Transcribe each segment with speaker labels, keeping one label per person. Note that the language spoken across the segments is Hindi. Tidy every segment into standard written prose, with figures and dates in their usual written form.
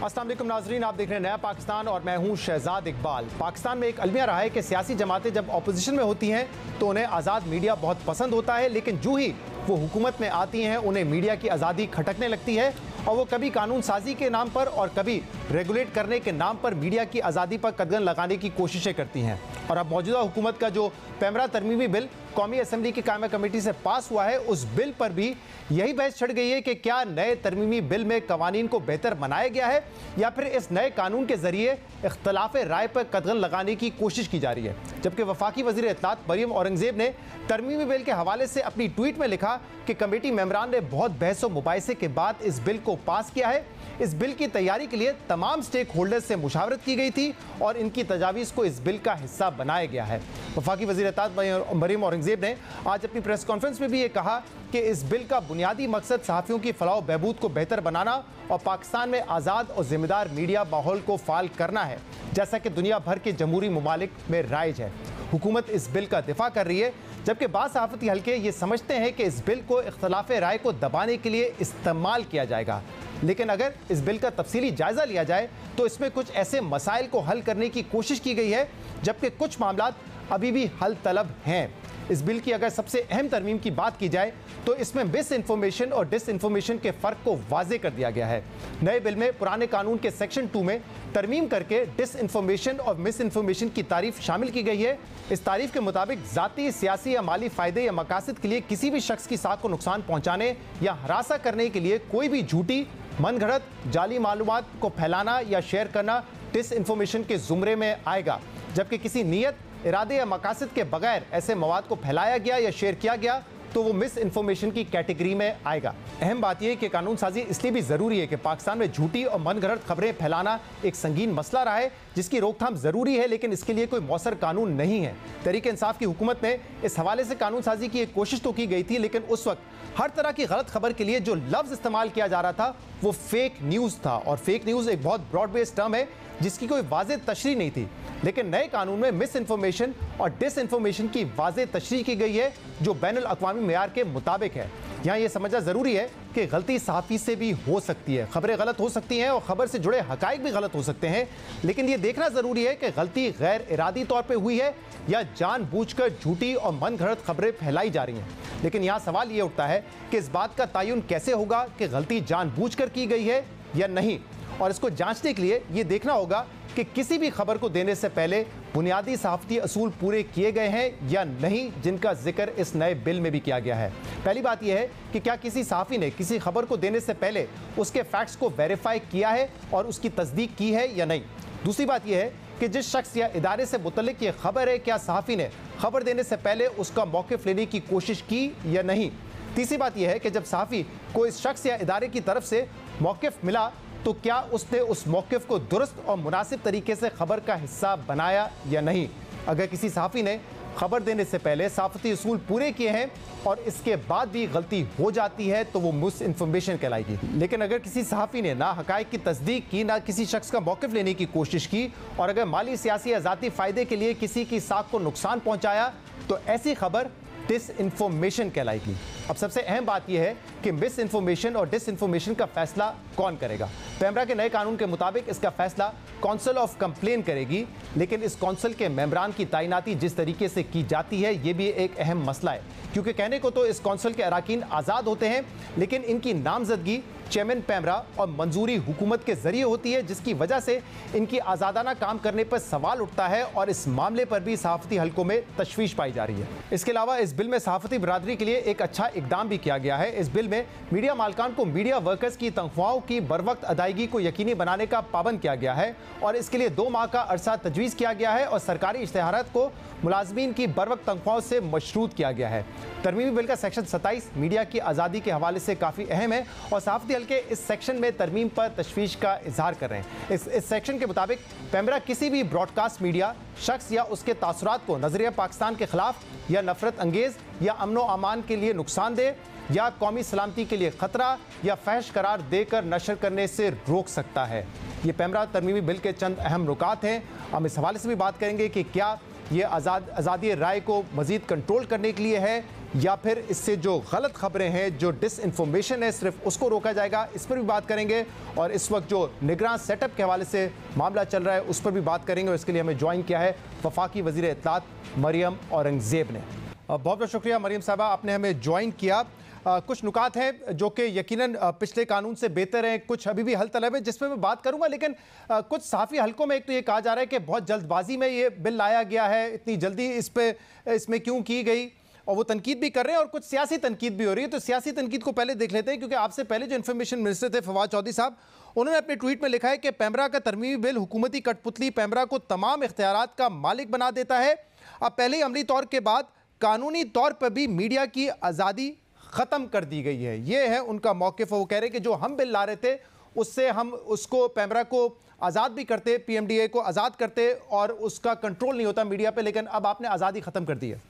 Speaker 1: अस्सलाम वालेकुम नाजरीन, आप देख रहे हैं नया पाकिस्तान और मैं हूं शहजाद इकबाल। पाकिस्तान में एक अलमिया रहा है कि सियासी जमातें जब अपोजिशन में होती हैं तो उन्हें आज़ाद मीडिया बहुत पसंद होता है, लेकिन जो ही वो हुकूमत में आती हैं उन्हें मीडिया की आज़ादी खटकने लगती है और वो कभी कानून साजी के नाम पर और कभी रेगुलेट करने के नाम पर मीडिया की आज़ादी पर कदगन लगाने की कोशिशें करती हैं। और अब मौजूदा हुकूमत का जो पैमरा तरमीमी बिल कौमी असम्बली की कायमा कमेटी से पास हुआ है, उस बिल पर भी यही बहस छिड़ गई है कि क्या नए तरमीमी बिल में कवानीन को बेहतर बनाया गया है या फिर इस नए कानून के जरिए इख्तलाफ राय पर कदगन लगाने की कोशिश की जा रही है। जबकि वफाकी वज़ीर इत्तलात मरियम औरंगज़ेब ने तरमीमी बिल के हवाले से अपनी ट्वीट में लिखा कि कमेटी मेंबरान ने बहुत बहस व मुबाहिसे के बाद इस बिल को पास किया है। इस बिल की तैयारी के लिए तमाम स्टेक होल्डर्स से मुशावरत की गई थी और इनकी तजावीज़ को इस बिल का हिस्सा बनाया गया है। वफाकी वज़ीर इत्तलात मरियम औरंगज़ेब ने आज अपनी प्रेस कॉन्फ्रेंस में भी ये कहा कि इस बिल का बुनियादी मकसद सहाफ़ियों की फलाह व बहबूद को बेहतर बनाना और पाकिस्तान में आज़ाद और ज़िम्मेदार मीडिया माहौल को फ़ाल करना है, जैसा कि दुनिया भर के जमहूरी ममालिक में राइज है। हुकूमत इस बिल का दिफा कर रही है, जबकि बाद सहाफ़ती हल्के ये समझते हैं कि इस बिल को इख्तलाफ राय को दबाने के लिए इस्तेमाल किया जाएगा। लेकिन अगर इस बिल का तफसीली जायज़ा लिया जाए तो इसमें कुछ ऐसे मसाइल को हल करने की कोशिश की गई है, जबकि कुछ मामलात अभी भी हल तलब हैं। इस बिल की अगर सबसे अहम तरमीम की बात की जाए तो इसमें मिस इन्फॉर्मेशन और डिस इन्फॉर्मेशन के फ़र्क को वाज़े कर दिया गया है। नए बिल में पुराने कानून के सेक्शन 2 में तरमीम करके डिस इन्फॉर्मेशन और मिस इन्फॉर्मेशन की तारीफ शामिल की गई है। इस तारीफ के मुताबिक ज़ाती, सियासी या माली फ़ायदे या मकासद के लिए किसी भी शख्स की साख को नुकसान पहुँचाने या हरासा करने के लिए कोई भी झूठी, मन घड़त, जाली मालूमात को फैलाना या शेयर करना डिस इन्फॉर्मेशन के ज़ुमरे में आएगा। जबकि किसी नीयत, इरादे या मकासद के बगैर ऐसे मवाद को फैलाया गया या शेयर किया गया तो वो मिस इन्फॉर्मेशन की कैटेगरी में आएगा। अहम बात यह है कि कानून साजी इसलिए भी ज़रूरी है कि पाकिस्तान में झूठी और मनगढ़ंत खबरें फैलाना एक संगीन मसला रहा है जिसकी रोकथाम ज़रूरी है, लेकिन इसके लिए कोई मौसर कानून नहीं है। तहरीक इंसाफ की हुकूमत में इस हवाले से कानून साजी की एक कोशिश तो की गई थी, लेकिन उस वक्त हर तरह की गलत खबर के लिए जो लफ्ज़ इस्तेमाल किया जा रहा था वो फेक न्यूज़ था। और फेक न्यूज़ एक बहुत ब्रॉड बेस्ड टर्म है जिसकी कोई वाज़ेह तशरीह नहीं थी, लेकिन नए कानून में मिस इन्फॉर्मेशन और डिस इन्फॉर्मेशन की वाज़ेह तशरीह की गई है जो बैनुल अक़वामी मेयार के मुताबिक है। यहाँ ये समझना ज़रूरी है कि गलती सहाफ़ी से भी हो सकती है, खबरें गलत हो सकती हैं और ख़बर से जुड़े हक़ाइक़ भी गलत हो सकते हैं, लेकिन ये देखना ज़रूरी है कि गलती गैर इरादी तौर पर हुई है या जानबूझकर झूठी और मन घड़त खबरें फैलाई जा रही हैं। लेकिन यहाँ सवाल ये उठता है कि इस बात का तयन कैसे होगा कि गलती जानबूझकर की गई है या नहीं, और इसको जांचने के लिए ये देखना होगा कि किसी भी खबर को देने से पहले बुनियादी सहाफ़ती असूल पूरे किए गए हैं या नहीं, जिनका जिक्र इस नए बिल में भी किया गया है। पहली बात यह है कि क्या किसी सहाफ़ी ने किसी खबर को देने से पहले उसके फैक्ट्स को वेरीफाई किया है और उसकी तस्दीक की है या नहीं। दूसरी बात यह है कि जिस शख्स या इदारे से मुतल्लिक ये खबर है, क्या सहाफ़ी ने खबर देने से पहले उसका मौक़िफ़ लेने की कोशिश की या नहीं। तीसरी बात यह है कि जब सहाफ़ी को इस शख्स या इदारे की तरफ से मौक़िफ़ मिला तो क्या उसने उस मौक़िफ़ को दुरुस्त और मुनासिब तरीके से खबर का हिस्सा बनाया या नहीं। अगर किसी सहाफ़ी ने खबर देने से पहले सहाफ़ती असूल पूरे किए हैं और इसके बाद भी गलती हो जाती है तो वो मिस इन्फॉर्मेशन कहलाएगी। लेकिन अगर किसी सहाफ़ी ने ना हक़ाइक़ की तस्दीक की, ना किसी शख्स का मौक़िफ़ लेने की कोशिश की और अगर माली, सियासी या ज़ाती फ़ायदे के लिए किसी की साख को नुकसान पहुँचाया तो ऐसी खबर डिस इन्फॉर्मेशन कहलाएगी। अब सबसे अहम बात यह है कि मिस इन्फॉर्मेशन और डिस इन्फॉर्मेशन का फैसला कौन करेगा। पैमरा के नए कानून के मुताबिक इसका फैसला काउंसिल ऑफ कंप्लेन करेगी, लेकिन इस काउंसिल के मेंबरान की तैनाती जिस तरीके से की जाती है ये भी एक अहम मसला है, क्योंकि कहने को तो इस काउंसिल के अराकीन आज़ाद होते हैं, लेकिन इनकी नामजदगी चेयरमैन पैमरा और मंजूरी हुकूमत के जरिए होती है, जिसकी वजह से इनकी आज़ादाना काम करने पर सवाल उठता है और इस मामले पर भी सहाफ़ती हल्कों में तशवीश पाई जा रही है। इसके अलावा इस बिल में सहाफ़ती बरादरी के लिए एक अच्छा इकदाम भी किया गया है। इस बिल में मीडिया मालकान को मीडिया वर्कर्स की तनख्वाहों की बरवक्त अदायगी को यकीनी बनाने का पाबंद किया गया है और इसके लिए 2 माह का अरसा तजवीज़ किया गया है और सरकारी इश्तिहारात को मुलाजमीन की बरवक्त तनख्वाहों से मशरूत किया गया है। तरमीमी बिल का सेक्शन 27 मीडिया की आज़ादी के हवाले से काफ़ी अहम है और सहाफ़ती हल्के इस सेक्शन में तरमीम पर तशवीश का इजहार कर रहे हैं। इस सेक्शन के मुताबिक पैमरा किसी भी ब्रॉडकास्ट मीडिया शख्स या उसके तासुरात को नज़रिया पाकिस्तान के खिलाफ या नफरत अंगेज़ या अमन व अमान के लिए नुकसानदेह या कौमी सलामती के लिए ख़तरा या फहश करार देकर नशर करने से रोक सकता है। ये पैमरा तरमीमी बिल के चंद अहम रुकात हैं। हम इस हवाले से भी बात करेंगे कि क्या ये आज़ादी राय को मज़ीद कंट्रोल करने के लिए है या फिर इससे जो गलत खबरें हैं, जो डिसइंफॉर्मेशन है, सिर्फ उसको रोका जाएगा? इस पर भी बात करेंगे। और इस वक्त जो निगरान सेटअप के हवाले से मामला चल रहा है उस पर भी बात करेंगे। और इसके लिए हमें ज्वाइन किया है वफाकी वज़ीर इत्तलात मरियम औरंगज़ेब ने। बहुत बहुत शुक्रिया मरियम साहबा, आपने हमें ज्वाइन किया। कुछ नुकात हैं जो कि यकीनन पिछले कानून से बेहतर हैं, कुछ अभी भी हल तलब है जिसमें मैं बात करूंगा। लेकिन कुछ सहाफ़ी हलकों में एक तो ये कहा जा रहा है कि बहुत जल्दबाजी में ये बिल लाया गया है, इतनी जल्दी इसमें क्यों की गई, और वो तनकीद भी कर रहे हैं और कुछ सियासी तनकीद भी हो रही है। तो सियासी तनकीद को पहले देख लेते हैं, क्योंकि आपसे पहले जो इन्फॉर्मेशन मिनिस्टर थे फवाद चौधरी साहब, उन्होंने अपने ट्वीट में लिखा है कि पैमरा का तरमीमी बिल हुकूमती कठपुतली पैमरा को तमाम इख्तियारात का मालिक बना देता है। अब पहले ही अमली तौर के बाद कानूनी तौर पर भी मीडिया की आज़ादी ख़त्म कर दी गई है। ये है उनका मौक़िफ़। वो कह रहे हैं कि जो हम बिल ला रहे थे उससे हम उसको पैमरा को आज़ाद भी करते, PMDA को आज़ाद करते और उसका कंट्रोल नहीं होता मीडिया पे, लेकिन अब आपने आज़ादी ख़त्म कर दी है।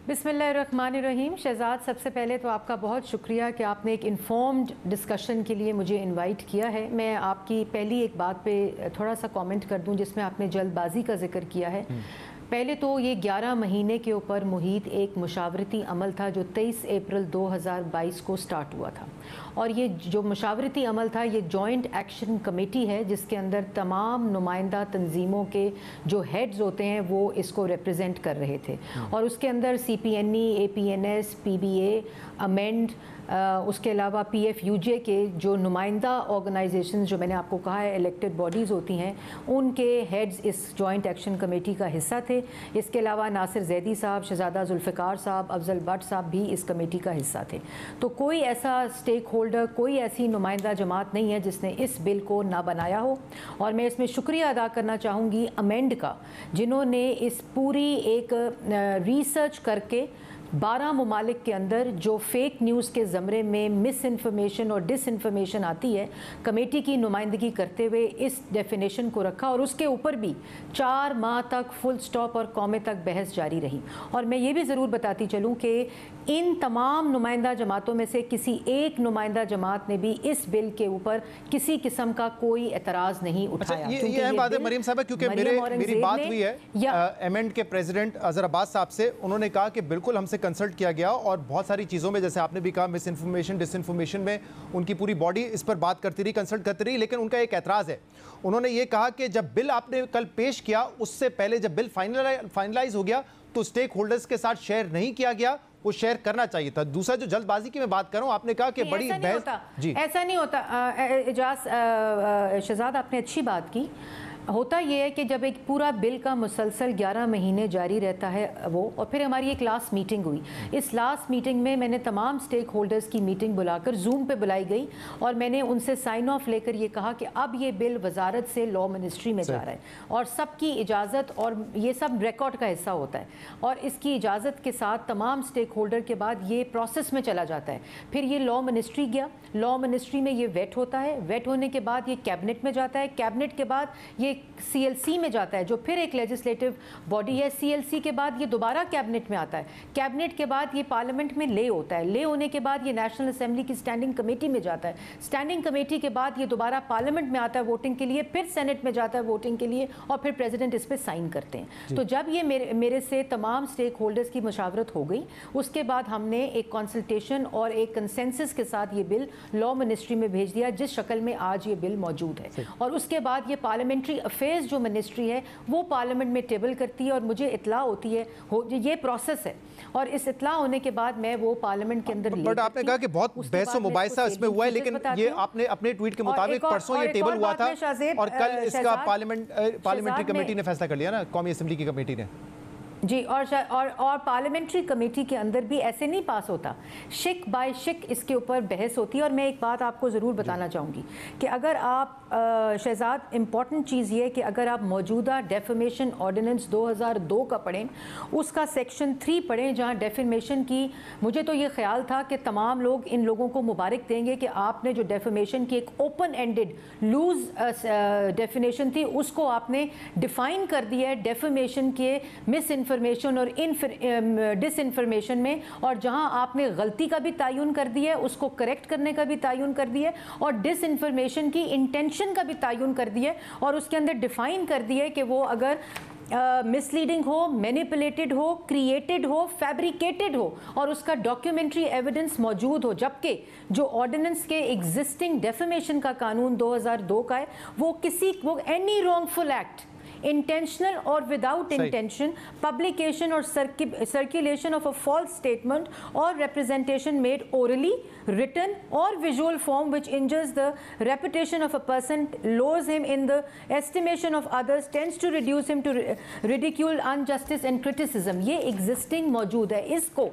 Speaker 2: बिस्मिल्लाहिर्रहमानिर्रहीम। शहजाद, सबसे पहले तो आपका बहुत शुक्रिया कि आपने एक इन्फॉर्म्ड डिस्कशन के लिए मुझे इनवाइट किया है। मैं आपकी पहली एक बात पे थोड़ा सा कमेंट कर दूं जिसमें आपने जल्दबाजी का जिक्र किया है। पहले तो ये 11 महीने के ऊपर मुहित एक मुशावरती अमल था जो 23 अप्रैल 2022 को स्टार्ट हुआ था, और ये जो मुशावरती अमल था ये जॉइंट एक्शन कमेटी है जिसके अंदर तमाम नुमाइंदा तंजीमों के जो हेड्स होते हैं वो इसको रिप्रेजेंट कर रहे थे। और उसके अंदर CPNE, APNS, PBA, अमेंड, उसके अलावा PFUJ के जो नुमाइंदा ऑर्गेनाइजेशन जो मैंने आपको कहा है इलेक्टेड बॉडीज़ होती हैं, उनके हेड्स इस जॉइंट एक्शन कमेटी का हिस्सा थे। इसके अलावा नासिर जैदी साहब, शहजादा जुल्फ़िकार साहब, अफजल भट्ट साहब भी इस कमेटी का हिस्सा थे। तो कोई ऐसा स्टेक होल्डर, कोई ऐसी नुमाइंदा जमात नहीं है जिसने इस बिल को ना बनाया हो। और मैं इसमें शुक्रिया अदा करना चाहूँगी अमेंड का, जिन्होंने इस पूरी एक रिसर्च करके 12 ममालिक के अंदर जो फेक न्यूज़ के ज़मरे में मिस इन्फॉर्मेशन और डिसइन्फॉर्मेशन आती है, कमेटी की नुमाइंदगी करते हुए इस डेफिनेशन को रखा और उसके ऊपर भी 4 माह तक फुल स्टॉप और कौमे तक बहस जारी रही। और मैं ये भी ज़रूर बताती चलूँ कि इन तमाम नुमाइंदा जमातों में से किसी एक नुमाइंदा जमात ने भी इस बिल के ऊपर किसी किस्म का कोई एतराज़ नहीं उठाया।
Speaker 1: ये अहम बात है मरीम साहब, क्योंकि मेरी बात हुई है एमेंड के प्रेसिडेंट अजहर अब्बास साहब से। उन्होंने कहा कि बिल्कुल हमसे कंसल्ट किया गया और बहुत सारी चीज़ों में, जैसे आपने भी कहा, मिस इन्फॉर्मेशन डिसइन्फॉर्मेशन में उनकी पूरी बॉडी इस पर बात करती रही, कंसल्ट करती रही। लेकिन उनका एक एतराज़ है, उन्होंने ये कहा कि जब बिल आपने कल पेश किया उससे पहले जब बिल फाइनलाइज हो गया तो स्टेक होल्डर्स के साथ शेयर नहीं किया गया, वो शेयर करना चाहिए था। दूसरा जो जल्दबाजी की मैं बात कर रहा हूं, आपने कहा कि बड़ी बहस,
Speaker 2: जी ऐसा नहीं होता। एजाज शहजाद, आपने अच्छी बात की। होता यह है कि जब एक पूरा बिल का मुसलसल 11 महीने जारी रहता है वो, और फिर हमारी एक लास्ट मीटिंग हुई। इस लास्ट मीटिंग में मैंने तमाम स्टेक होल्डर्स की मीटिंग बुलाकर जूम पे बुलाई गई और मैंने उनसे साइन ऑफ लेकर ये कहा कि अब ये बिल वजारत से लॉ मिनिस्ट्री में जा रहा है और सबकी इजाज़त, और ये सब रिकॉर्ड का हिस्सा होता है, और इसकी इजाज़त के साथ तमाम स्टेक होल्डर के बाद ये प्रोसेस में चला जाता है। फिर ये लॉ मिनिस्ट्री गया, लॉ मिनिस्ट्री में ये वेट होता है, वेट होने के बाद ये कैबिनेट में जाता है, कैबिनेट के बाद ये CLC में जाता है जो फिर एक लेजिस्लेटिव बॉडी है। CLC के बाद ये दोबारा कैबिनेट में आता है, कैबिनेट के बाद ये पार्लियामेंट में ले होता है, ले होने के बाद ये नेशनल असेंबली की स्टैंडिंग कमेटी में जाता है, स्टैंडिंग कमेटी के बाद ये दोबारा पार्लियामेंट में आता है वोटिंग के लिए, फिर सेनेट में जाता है वोटिंग के लिए, और फिर प्रेसिडेंट इस पर साइन करते हैं। तो जब ये मेरे से तमाम स्टेक होल्डर्स की मुशावरत हो गई, उसके बाद हमने एक कंसल्टेशन और एक कंसेंसस के साथ ये बिल लॉ मिनिस्ट्री में भेज दिया, जिस शक्ल में आज ये बिल मौजूद है। और उसके बाद ये पार्लियामेंट्री अफेयर्स जो मिनिस्ट्री है वो पार्लियामेंट में टेबल करती है और मुझे इतला होती है, ये प्रोसेस है, और इस इतला होने के बाद मैं वो पार्लियामेंट के अंदर
Speaker 1: बट आपने कहा कि बहुत बहस मुबाहिसा इसमें हुआ है, लेकिन ये आपने अपने ट्वीट के मुताबिक परसों ये टेबल हुआ था और कल इसका पार्लियामेंट्री कमेटी ने फैसला कर लिया ना, कौमी असेंबली की कमेटी ने।
Speaker 2: जी, और पार्लियामेंटरी कमेटी के अंदर भी ऐसे नहीं पास होता, शिक बाय शिक इसके ऊपर बहस होती है। और मैं एक बात आपको ज़रूर बताना चाहूँगी कि अगर आप शहजाद, इम्पॉर्टेंट चीज़ ये कि अगर आप मौजूदा डेफेमेशन ऑर्डिनेंस 2002 का पढ़ें, उसका सेक्शन 3 पढ़ें, जहाँ डेफेमेशन की, मुझे तो ये ख्याल था कि तमाम लोग इन लोगों को मुबारक देंगे कि आपने जो डेफेमेशन की एक ओपन एंडेड लूज डेफिनेशन थी उसको आपने डिफ़ाइन कर दिया है डेफेमेशन के मिस इन्फॉर्मेशन और डिसइंफॉर्मेशन में, और जहां आपने गलती का भी तयन कर दिया है, उसको करेक्ट करने का भी तयन कर दिया है, और डिसइंफॉर्मेशन की इंटेंशन का भी तयन कर दिया है, और उसके अंदर डिफाइन कर दिया है कि वो अगर मिसलीडिंग हो, मैनिपुलेटेड हो, क्रिएटेड हो, फैब्रिकेटेड हो और उसका डॉक्यूमेंट्री एविडेंस मौजूद हो, जबकि जो ऑर्डिनेंस के एग्जिस्टिंग डेफेमेशन का कानून 2002 का है वो any wrongful act, intentional or without intention, publication or circulation of a false statement or representation made orally, written or visual form which injures the reputation of a person, lowers him in the estimation of others, tends to reduce him to ridicule, injustice and criticism. ये existing मौजूद है, इसको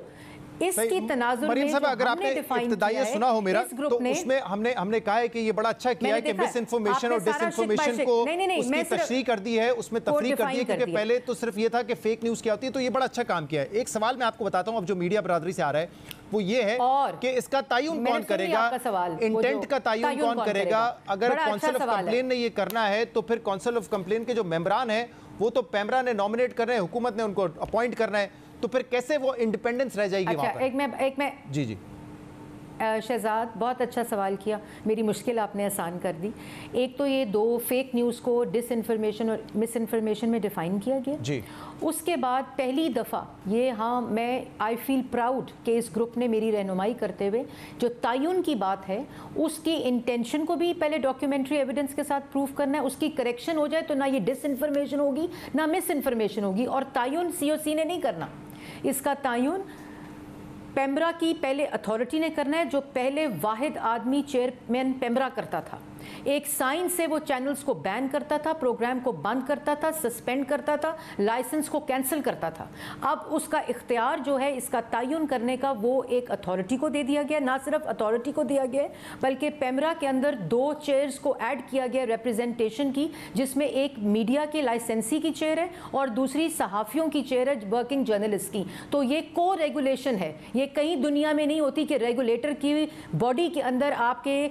Speaker 2: इसकी तनाजुर
Speaker 1: मरियम साहब, अगर आपने इब्तिदाई सुना हो मेरा, तो उसमें हमने कहा है कि ये बड़ा अच्छा किया है कि मिस इन्फॉर्मेशन और डिसइन्फॉर्मेशन को उसकी तशरीह कर दी है, उसमें तफरीक कर दी है, क्योंकि पहले तो सिर्फ ये था कि फेक न्यूज़ क्या होती है, तो ये बड़ा अच्छा काम किया है। एक सवाल मैं आपको बताता हूँ अब जो मीडिया बरादरी से आ रहा है वो ये है कि इसका तयन कौन करेगा, इंटेंट का तयन कौन करेगा। अगर काउंसिल ऑफ कंप्लेन ने ये करना है तो फिर काउंसिल ऑफ कंप्लेन के जो मेंबरान हैं वो तो पैमरा ने नॉमिनेट करना है, हुकूमत ने उनको अपॉइंट करना है, तो फिर कैसे वो इंडिपेंडेंस रह जाएगी?
Speaker 2: अच्छा, वहाँ पर? एक मैं
Speaker 1: जी
Speaker 2: शहजाद, बहुत अच्छा सवाल किया, मेरी मुश्किल आपने आसान कर दी। एक तो ये दो फेक न्यूज़ को डिसइंफॉर्मेशन और मिस इन्फॉर्मेशन में डिफ़ाइन किया गया जी। उसके बाद पहली दफ़ा ये, हाँ, मैं आई फील प्राउड कि इस ग्रुप ने मेरी रहनुमाई करते हुए जो तयन की बात है उसकी इंटेंशन को भी पहले डॉक्यूमेंट्री एविडेंस के साथ प्रूफ करना है, उसकी करेक्शन हो जाए तो ना ये डिसइंफॉर्मेशन होगी ना मिस इन्फॉर्मेशन होगी। और तयन COC ने नहीं करना, इसका तयन पेमरा की पहले अथॉरिटी ने करना है, जो पहले वाहिद आदमी चेयरमैन पेमरा करता था। एक साइन से वो चैनल्स को बैन करता था, प्रोग्राम को बंद करता था, सस्पेंड करता था, लाइसेंस को कैंसिल करता था। अब उसका इख्तियार जो है इसका तयन करने का वो एक अथॉरिटी को दे दिया गया। ना सिर्फ अथॉरिटी को दिया गया बल्कि पेमरा के अंदर 2 चेयर्स को ऐड किया गया रिप्रेजेंटेशन की, जिसमें एक मीडिया के लाइसेंसी की चेयर है और दूसरी सहाफ़ियों की चेयर है, वर्किंग जर्नलिस्ट की। तो ये को रेगुलेशन है, ये कहीं दुनिया में नहीं होती कि रेगुलेटर की बॉडी के अंदर आपके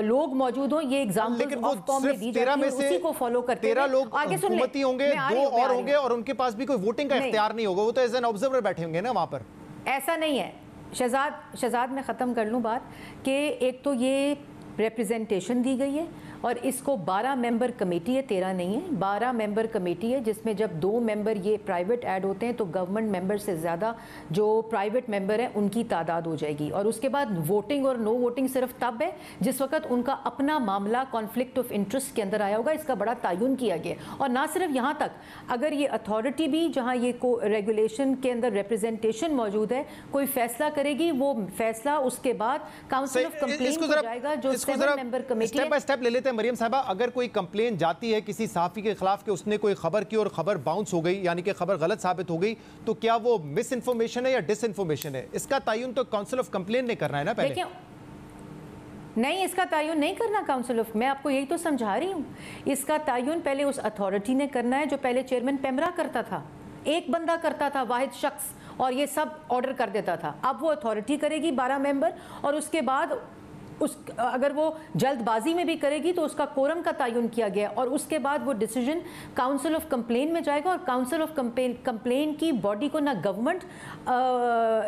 Speaker 2: लोग मौजूद हों। ये
Speaker 1: लेकिन वो सिर्फ 13 में से
Speaker 2: को फॉलो करते
Speaker 1: 13 लोग हुकूमती होंगे, 2 और होंगे और उनके पास भी कोई वोटिंग का इख्तियार नहीं होगा, वो तो एज एन ऑब्जर्वर बैठे होंगे ना वहां पर।
Speaker 2: ऐसा नहीं है शहजाद, मैं ख़त्म कर लूँ बात कि एक तो ये रिप्रेजेंटेशन दी गई है और इसको 12 मेंबर कमेटी है, 13 नहीं है, 12 मेंबर कमेटी है, जिसमें जब 2 मेंबर ये प्राइवेट ऐड होते हैं तो गवर्नमेंट मेंबर से ज़्यादा जो प्राइवेट मेंबर है उनकी तादाद हो जाएगी। और उसके बाद वोटिंग और नो वोटिंग सिर्फ तब है जिस वक्त उनका अपना मामला कॉन्फ्लिक्ट ऑफ इंटरेस्ट के अंदर आया होगा। इसका बड़ा तयन किया गया। और ना सिर्फ यहाँ तक, अगर ये अथॉरिटी भी जहाँ ये को रेगुलेशन के अंदर रिप्रेजेंटेशन मौजूद है कोई फैसला करेगी, वो फैसला उसके बाद काउंसिल ऑफ कंप्लेन को जाएगा, जो 7 मेंबर कमेटी है।
Speaker 1: स्टेप बाय स्टेप ले लेते हैं मरियम साहबा। अगर कोई कंप्लेन जाती है किसी सहाफ़ी के खिलाफ कि उसने कोई खबर की और खबर बाउंस हो गई, यानी कि खबर गलत साबित हो गई, तो क्या वो मिस इन्फॉर्मेशन है या डिस इन्फॉर्मेशन है? इसका तयन तो काउंसिल ऑफ कंप्लेन ने करना है ना पहले।
Speaker 2: नहीं, इसका तयन नहीं करना काउंसिल ऑफ, मैं आपको यही तो समझा रही हूँ। इसका तयन पहले उस अथॉरिटी ने करना है जो पहले चेयरमैन पेमरा करता था, एक बंदा करता था, वाहिद शख्स, और ये सब ऑर्डर कर देता था। अब वो अथॉरिटी करेगी 12 मेंबर, और उसके बाद अगर वो जल्दबाजी में भी करेगी तो उसका कोरम का तयन किया गया और उसके बाद वो डिसीजन काउंसिल ऑफ कंप्लेन में जाएगा। और काउंसिल ऑफ कंप्लेन की बॉडी को ना गवर्नमेंट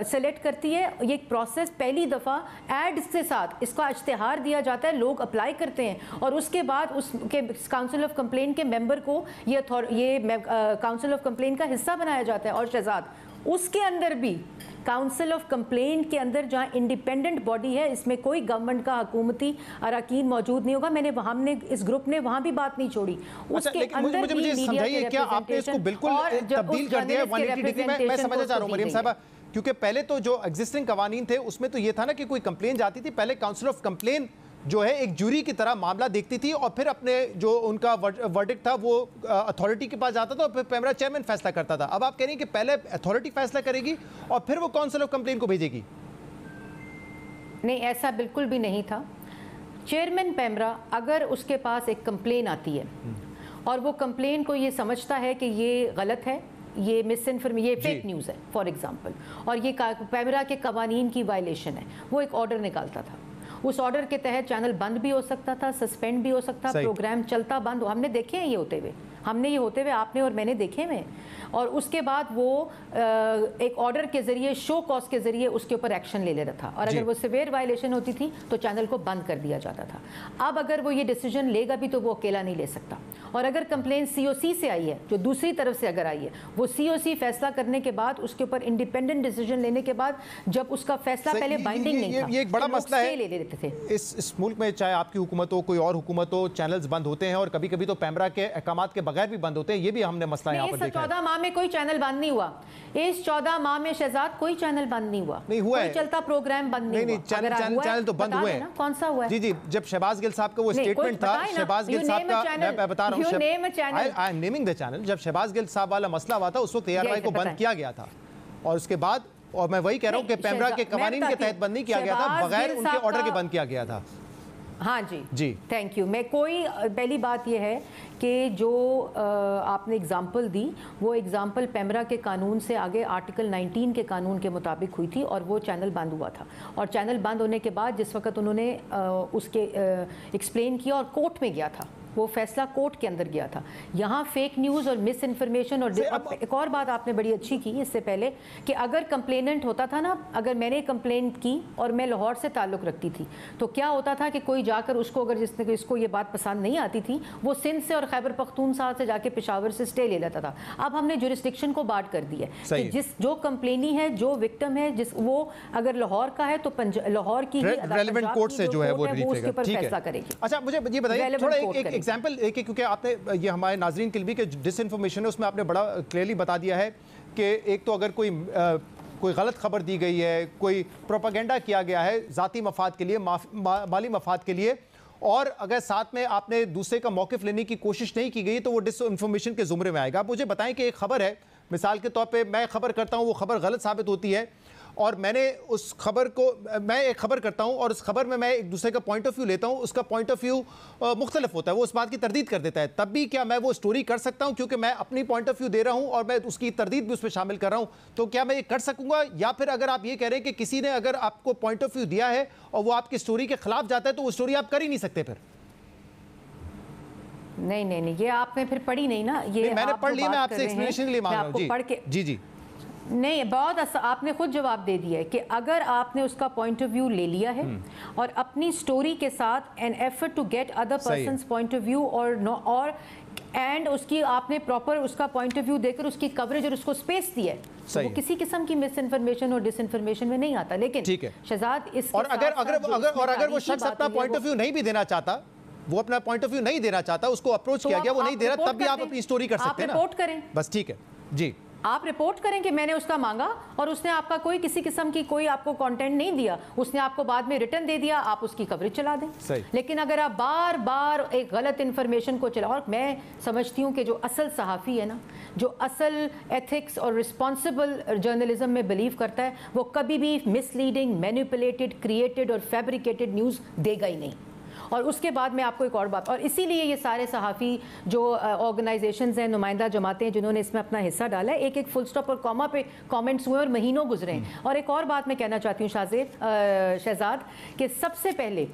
Speaker 2: सेलेक्ट करती है, ये एक प्रोसेस पहली दफ़ा एड के साथ इसका इश्तिहार दिया जाता है, लोग अप्लाई करते हैं और उसके बाद उसके काउंसिल ऑफ कंप्लेन के मेंबर को ये काउंसिल ऑफ कंप्लेन का हिस्सा बनाया जाता है। और शहजाद, उसके अंदर भी काउंसिल ऑफ कंप्लेन के अंदर जहां इंडिपेंडेंट बॉडी है, इसमें कोई गवर्नमेंट का हुकूमती अरकान मौजूद नहीं होगा। हमने इस ग्रुप ने वहां भी बात नहीं छोड़ी। उसके अंदर
Speaker 1: मुझे समझाइए, क्या आपने इसको बिल्कुल तब्दील कर दिया है 180 डिग्री में? मैं समझना चाह रहा हूं मरियम साहबा, क्योंकि पहले तो जो एग्जिस्टिंग कवानीन थे उसमें तो ये था ना कि कोई कंप्लेन जाती थी, पहले काउंसिल ऑफ कंप्लेन जो है एक जूरी की तरह मामला देखती थी और फिर अपने जो उनका वर्डिक्ट था वो अथॉरिटी के पास जाता था और फिर पेमरा चेयरमैन फैसला करता था। अब आप कह रही हैं कि पहले अथॉरिटी फैसला करेगी और फिर वो काउंसिल ऑफ कंप्लेन को भेजेगी?
Speaker 2: नहीं, ऐसा बिल्कुल भी नहीं था। चेयरमैन पेमरा अगर उसके पास एक कंप्लेन आती है और वो कंप्लेन को ये समझता है कि ये गलत है, ये मिसइन्फॉर्मेशन, ये फेक न्यूज़ है फॉर एग्जांपल, और ये पेमरा के कवानीन की वायलेशन है, वो एक ऑर्डर निकालता था। उस ऑर्डर के तहत चैनल बंद भी हो सकता था, सस्पेंड भी हो सकता, प्रोग्राम चलता बंद हो, हमने देखे हैं ये होते हुए, हमने ये होते हुए आपने और मैंने देखे में, और उसके बाद वो एक ऑर्डर के जरिए, शो कॉज के जरिए उसके ऊपर एक्शन ले लेता था, और अगर वो सिवियर वायलेशन होती थी तो चैनल को बंद कर दिया जाता था। अब अगर वो ये डिसीजन लेगा भी तो वो अकेला नहीं ले सकता, और अगर कंप्लेन COC से आई है, जो दूसरी तरफ से अगर आई है, वो COC फैसला करने के बाद, उसके ऊपर इंडिपेंडेंट डिसीजन लेने के बाद, जब उसका फैसला पहले बाइंडिंग नहीं था,
Speaker 1: ये एक बड़ा मसला है
Speaker 2: ले लेते थे।
Speaker 1: इस मुल्क में, चाहे आपकी हुकूमत हो, कोई और हुकूमत हो, चैनल्स बंद होते हैं, और कभी कभी तो पैमरा के अहकामात के बगैर भी बंद होते हैं। ये भी हमने मसला यहाँ पर देखा है।
Speaker 2: 14 माह में कोई चैनल बंद नहीं हुआ, इस 14 माह में शहजाद कोई चैनल बंद नहीं हुआ,
Speaker 1: नहीं हुआ है,
Speaker 2: चलता प्रोग्राम बंद नहीं हुआ।
Speaker 1: चैनल तो बंद हुए हैं।
Speaker 2: कौन सा हुआ है?
Speaker 1: जी, जब शहबाज गिल साहब का वो स्टेटमेंट था, शहबाज गिल साहब का, मैं बता रहा हूँ, I am naming the channel, जब शहबाज गिल साहब वाला मसला हुआ था, उस वक्त ARY को बंद किया गया था, और उसके बाद, और मैं वही कह रहा हूँ कि पैमरा के कवानीन के तहत बंद नहीं किया गया था, बगैर उनके ऑर्डर के बंद किया गया था।
Speaker 2: हाँ जी, थैंक यू। मैं कोई, पहली बात यह है कि जो आपने एग्जांपल दी, वो एग्जांपल पैमरा के कानून से आगे आर्टिकल 19 के कानून के मुताबिक हुई थी, और वो चैनल बंद हुआ था। और चैनल बंद होने के बाद जिस वक्त उन्होंने उसके एक्सप्लेन किया और कोर्ट में गया था, वो फैसला कोर्ट के अंदर गया था। यहाँ फेक न्यूज़ और मिस इन्फॉर्मेशन, और एक और बात आपने बड़ी अच्छी की इससे पहले कि अगर कंप्लेनेंट होता था ना, अगर मैंने कंप्लेंट की और मैं लाहौर से ताल्लुक़ रखती थी, तो क्या होता था कि कोई जाकर उसको, अगर जिसको ये बात पसंद नहीं आती थी, वो सिंध से और खैबर पख्तूनख्वा से जाके पेशावर से स्टे ले लेता था। अब हमने जुरिस्डिक्शन को बांट कर दिया कि जो कंप्लेनी है, जो विक्टिम है, वो अगर लाहौर का है तो लाहौर की
Speaker 1: रेलेवेंट कोर्ट से जो है वो
Speaker 2: उसके ऊपर फैसला करेगी।
Speaker 1: अच्छा, मुझे ये बताइए थोड़ा एक एग्जाम्पल, क्योंकि आपने ये हमारे नाजरीन के लिए भी कि डिसइंफॉर्मेशन है, उसमें आपने बड़ा क्लियरली बता दिया है कि एक तो अगर कोई गलत खबर दी गई है, कोई प्रोपेगेंडा किया गया है ज़ाती मफाद के लिए, माली मफाद के लिए, और अगर साथ में आपने दूसरे का मौक़िफ़ लेने की कोशिश नहीं की गई तो वो डिसइंफॉर्मेशन के ज़ुमरे में आएगा। आप मुझे बताएं कि एक खबर है, मिसाल के तौर पे मैं खबर करता हूँ, वो खबर गलत साबित होती है, और मैंने उस खबर को, मैं एक खबर करता हूं और उस खबर में मैं एक दूसरे का पॉइंट ऑफ व्यू लेता हूं, उसका पॉइंट ऑफ व्यू मुख्तलिफ होता है, वो उस बात की तरदीद कर देता है, तब भी क्या मैं वो स्टोरी कर सकता हूं क्योंकि मैं अपनी पॉइंट ऑफ व्यू दे रहा हूं और मैं उसकी तरदीद भी उसमें शामिल कर रहा हूं? तो क्या मैं ये कर सकूंगा? या फिर अगर आप ये कह रहे हैं कि किसी ने अगर आपको पॉइंट ऑफ व्यू दिया है और वो आपकी स्टोरी के खिलाफ जाता है तो वो स्टोरी आप कर ही नहीं सकते? फिर
Speaker 2: नहीं, ये आपने फिर पढ़ी नहीं ना, ये
Speaker 1: मैंने पढ़ ली, मैं आपसे एक्सप्लेनेशन के लिए मांग रहा हूं।
Speaker 2: पढ़ के जी नहीं, बहुत आपने खुद जवाब दे दिया है कि अगर आपने उसका पॉइंट ऑफ व्यू ले लिया है और अपनी स्टोरी के साथ an effort to get other persons point of view और एंड उसकी आपने प्रॉपर उसका पॉइंट ऑफ व्यू देकर उसकी कवरेज और उसको स्पेस दी है, तो वो किसी किस्म की मिस इन्फॉर्मेशन और डिसइंफॉर्मेशन में नहीं आता। लेकिन शहजाद इस
Speaker 1: और अगर वो शख्स अपना पॉइंट ऑफ व्यू नहीं भी देना चाहता, वो अपना पॉइंट ऑफ व्यू नहीं देना चाहता, उसको अप्रोच किया गया, वो नहीं दे रहा, तब भी आप अपनी स्टोरी कर सकते हैं ना?
Speaker 2: रिपोर्ट करें बस,
Speaker 1: ठीक है जी,
Speaker 2: आप रिपोर्ट करें कि मैंने उसका मांगा और उसने आपका कोई किसी किस्म की कोई आपको कंटेंट नहीं दिया, उसने आपको बाद में रिटर्न दे दिया, आप उसकी कवरेज चला दें। लेकिन अगर आप बार बार एक गलत इंफॉर्मेशन को चला, और मैं समझती हूँ कि जो असल सहाफ़ी है ना, जो असल एथिक्स और रिस्पॉन्सिबल जर्नलिज्म में बिलीव करता है, वो कभी भी मिसलीडिंग, मैनिपुलेटेड, क्रिएटेड और फैब्रिकेटेड न्यूज़ देगा ही नहीं। और उसके बाद मैं आपको एक और बात, और इसीलिए ये सारे सहाफ़ी जो ऑर्गेनाइजेशंस हैं, नुमाइंदा जमातें हैं जिन्होंने इसमें अपना हिस्सा डाला है, एक एक फुल स्टॉप और कॉमा पे कमेंट्स हुए और महीनों गुजरे हैं। और एक और बात मैं कहना चाहती हूँ शहजाद, कि सबसे पहले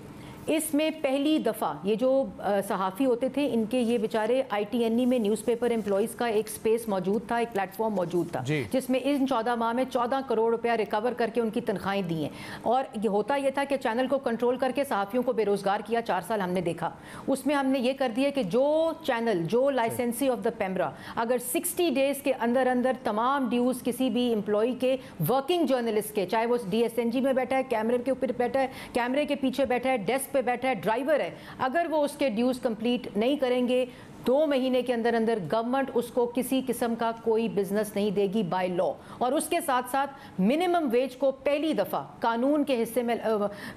Speaker 2: इसमें पहली दफ़ा ये जो सहाफ़ी होते थे, इनके ये बेचारे ITNE में न्यूज़पेपर एम्प्लॉइज़ का एक स्पेस मौजूद था, एक प्लेटफॉर्म मौजूद था, जिसमें इन 14 माह में 14 करोड़ रुपया रिकवर करके उनकी तनख्वाहें दी हैं। और ये होता ये था कि चैनल को कंट्रोल करके सहाफ़ियों को बेरोज़गार किया, 4 साल हमने देखा। उसमें हमने ये कर दिया कि जो चैनल, जो लाइसेंसी ऑफ द पैमरा, अगर 60 डेज़ के अंदर अंदर तमाम ड्यूज़ किसी भी एम्प्लॉई के, वर्किंग जर्नलिस्ट के, चाहे वो DSNG में बैठा है, कैमरे के ऊपर बैठा है, कैमरे के पीछे बैठा है, डेस्क पे बैठा है, ड्राइवर है, अगर वो उसके ड्यूज कंप्लीट नहीं करेंगे, 2 महीने के अंदर अंदर गवर्नमेंट उसको किसी किस्म का कोई बिजनेस नहीं देगी बाय लॉ। और उसके साथ साथ मिनिमम वेज को पहली दफा कानून के हिस्से में,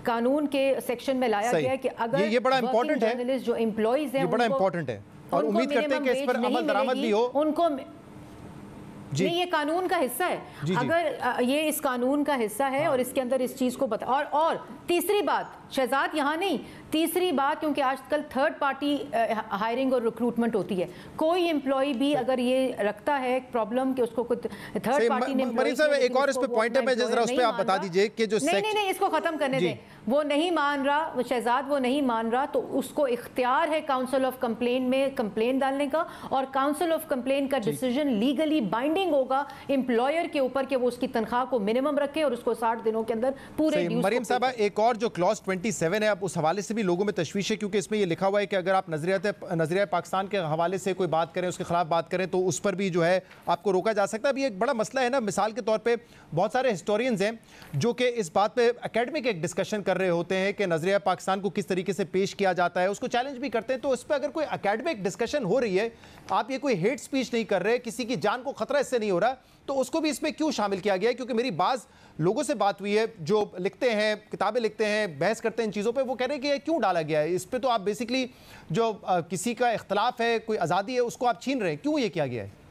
Speaker 2: कानून के सेक्शन में लाया गया है कि अगर
Speaker 1: ये बड़ा इंपॉर्टेंट है,
Speaker 2: जर्नलिस्ट जो एम्प्लॉइज हैं,
Speaker 1: ये बड़ा इंपॉर्टेंट है और उम्मीद करते हैं कि इस पर अमल दरामद भी हो
Speaker 2: उनको। नहीं, ये कानून का हिस्सा है, अगर ये इस कानून का हिस्सा है और इसके अंदर इस चीज को बता। और तीसरी बात शहजाद, यहाँ नहीं, तीसरी बात, क्योंकि आजकल थर्ड पार्टी हायरिंग और रिक्रूटमेंट होती है, कोई एम्प्लॉय भी अगर ये रखता है प्रॉब्लम कि उसको कुछ थर्ड पार्टी ने,
Speaker 1: मरीज साहब एक और इस पे पॉइंट है, मैं जरा उस पे आप बता दीजिए कि जो
Speaker 2: नहीं इसको खत्म करने दें। वो नहीं मान रहा, वो शहजाद वो नहीं मान रहा, तो उसको इख्तियार है काउंसिल ऑफ कंप्लेन में कंप्लेन डालने का, और काउंसिल ऑफ कंप्लेन का डिसीजन लीगली बाइंडिंग होगा एम्प्लॉयर के ऊपर कि वो उसकी तनख्वाह को मिनिमम रखे और उसको 60 दिनों के अंदर पूरे ड्यूज।
Speaker 1: मरियम साहबा, एक और जो क्लॉज 27 है, अब उस हवाले से भी लोगों में तशवीश है, क्योंकि इसमें ये लिखा हुआ है कि अगर आप नजरिया पाकिस्तान के हवाले से कोई बात करें, उसके खिलाफ बात करें, तो उस पर भी जो है आपको रोका जा सकता है। अभी एक बड़ा मसला है ना, मिसाल के तौर पे बहुत सारे हिस्टोरियंस हैं जो कि इस बात पे एकेडमिक एक डिस्कशन कर रहे होते हैं कि नजरिया पाकिस्तान को किस तरीके से पेश किया जाता है, उसको चैलेंज भी करते हैं। तो इस पर अगर कोई एकेडमिक डिस्कशन हो रही है, आप ये कोई हेट स्पीच नहीं कर रहे, किसी की जान को खतरा इससे नहीं हो रहा, तो उसको भी इसमें क्यों शामिल किया गया है? क्योंकि मेरी बाज लोगों से बात हुई है जो लिखते हैं, किताबें लिखते हैं, बहस करते हैं इन चीज़ों पे, वो कह रहे हैं कि ये क्यों डाला गया है? इस पे तो आप बेसिकली जो किसी का इख्तलाफ है, कोई आज़ादी है, उसको आप छीन रहे हैं, क्यों ये किया गया है?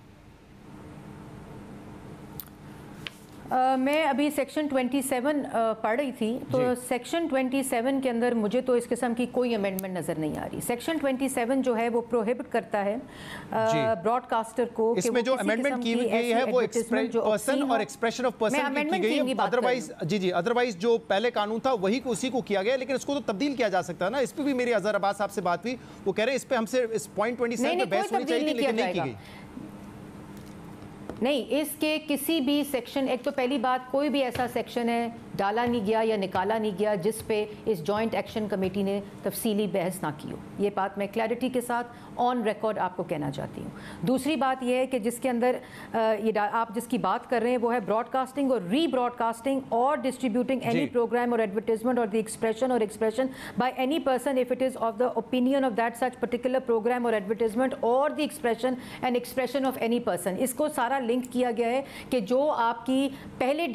Speaker 2: मैं अभी सेक्शन 27 पढ़ रही थी, तो सेक्शन 27 के अंदर मुझे तो इस किस्म की कोई अमेंडमेंट नज़र नहीं आ रही। सेक्शन 27 जो है वो प्रोहिबिट करता है ब्रॉडकास्टर को,
Speaker 1: इसमें जो अमेंडमेंट की गई है वो पर्सन और एक्सप्रेशन ऑफ पर्सन की गई है। अदरवाइज अदरवाइज जो पहले कानून था वही को उसी को किया गया, लेकिन इसको तो तब्दील किया जा सकता है ना। इस पर भी मेरी अजहर अब्बास साहब से बात हुई, वो कह रहे हैं इस पे हमसे इस पॉइंट 27 पे बहस होनी चाहिए, लेकिन नहीं की गई।
Speaker 2: नहीं, इसके किसी भी सेक्शन, एक तो पहली बात कोई भी ऐसा सेक्शन है डाला नहीं गया या निकाला नहीं गया जिस पे इस जॉइंट एक्शन कमेटी ने तफसीली बहस ना की हो। ये बात मैं क्लैरिटी के साथ ऑन रिकॉर्ड आपको कहना चाहती हूँ। दूसरी बात यह है कि जिसके अंदर आप जिसकी बात कर रहे हैं वो है ब्रॉडकास्टिंग और rebroadcasting or distributing any programme or advertisement or the expression by any person if it is of the opinion of that such particular programme or advertisement or the expression of any person. इसको सारा लिंक किया गया है कि जो आपकी पहले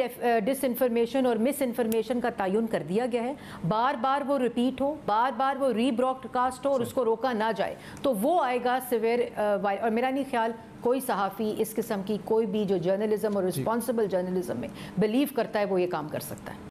Speaker 2: डिसइंफॉर्मेशन और मिस इन्फॉर्मेशन का तयन कर दिया गया है, बार बार वो रिपीट हो, बार बार वो रीब्रॉडकास्ट हो और उसको रोका ना जाए, तो वो आएगा सिवियर। और मेरा नहीं ख्याल कोई सहाफ़ी इस किस्म की कोई भी जो जर्नलिज्म और रिस्पॉन्सिबल जर्नलिज्म में बिलीव करता है वो ये काम कर सकता है।